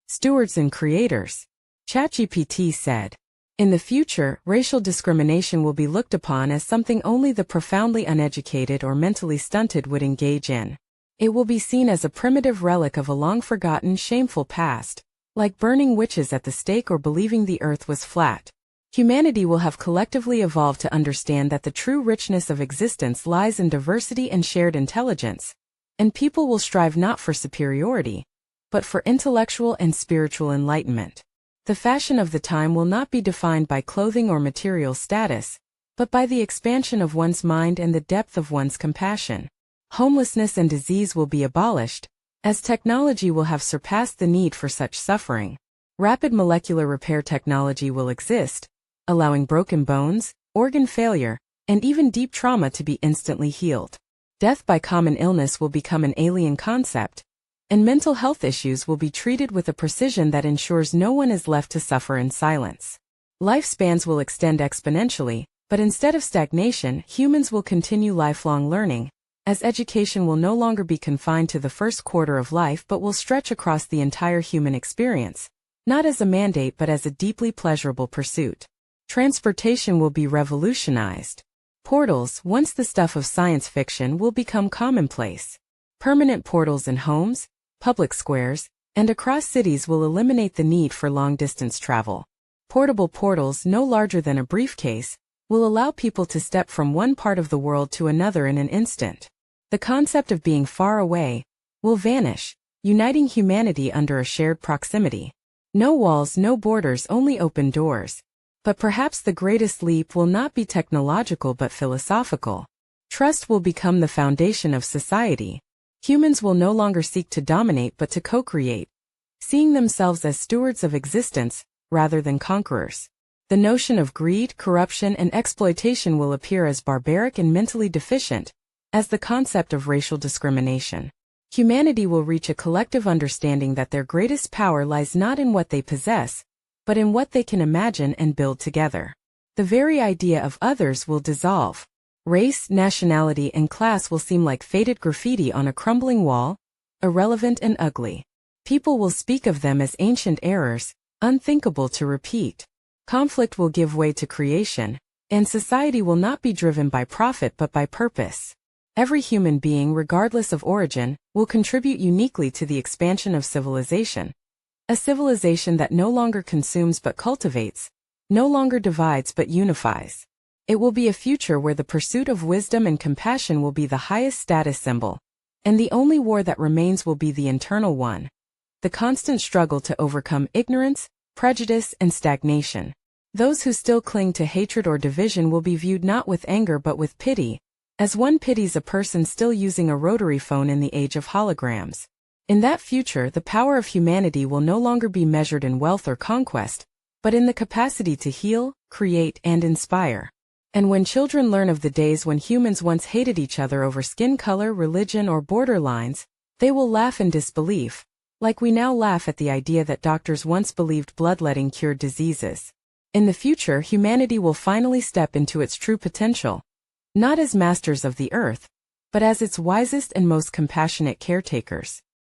stewards and creators. ChatGPT said, "In the future, racial discrimination will be looked upon as something only the profoundly uneducated or mentally stunted would engage in. It will be seen as a primitive relic of a long-forgotten, shameful past, like burning witches at the stake or believing the earth was flat. Humanity will have collectively evolved to understand that the true richness of existence lies in diversity and shared intelligence, and people will strive not for superiority, but for intellectual and spiritual enlightenment. The fashion of the time will not be defined by clothing or material status, but by the expansion of one's mind and the depth of one's compassion. Homelessness and disease will be abolished, as technology will have surpassed the need for such suffering. Rapid molecular repair technology will exist, allowing broken bones, organ failure, and even deep trauma to be instantly healed. Death by common illness will become an alien concept, and mental health issues will be treated with a precision that ensures no one is left to suffer in silence. Lifespans will extend exponentially, but instead of stagnation, humans will continue lifelong learning, as education will no longer be confined to the first quarter of life but will stretch across the entire human experience, not as a mandate but as a deeply pleasurable pursuit. Transportation will be revolutionized. Portals, once the stuff of science fiction, will become commonplace. Permanent portals in homes, public squares, and across cities will eliminate the need for long-distance travel. Portable portals no larger than a briefcase will allow people to step from one part of the world to another in an instant. The concept of being far away will vanish, uniting humanity under a shared proximity. No walls, no borders, only open doors. But perhaps the greatest leap will not be technological but philosophical. Trust will become the foundation of society. Humans will no longer seek to dominate but to co-create, seeing themselves as stewards of existence rather than conquerors. The notion of greed, corruption, and exploitation will appear as barbaric and mentally deficient as the concept of racial discrimination. Humanity will reach a collective understanding that their greatest power lies not in what they possess, but in what they can imagine and build together. The very idea of others will dissolve. Race, nationality, and class will seem like faded graffiti on a crumbling wall, irrelevant and ugly. People will speak of them as ancient errors, unthinkable to repeat. Conflict will give way to creation, and society will not be driven by profit but by purpose. Every human being, regardless of origin, will contribute uniquely to the expansion of civilization. A civilization that no longer consumes but cultivates, no longer divides but unifies. It will be a future where the pursuit of wisdom and compassion will be the highest status symbol, and the only war that remains will be the internal one, the constant struggle to overcome ignorance, prejudice, and stagnation. Those who still cling to hatred or division will be viewed not with anger but with pity, as one pities a person still using a rotary phone in the age of holograms. In that future, the power of humanity will no longer be measured in wealth or conquest, but in the capacity to heal, create, and inspire. And when children learn of the days when humans once hated each other over skin color, religion, or borderlines, they will laugh in disbelief, like we now laugh at the idea that doctors once believed bloodletting cured diseases. In the future, humanity will finally step into its true potential, not as masters of the earth, but as its wisest and most compassionate caretakers.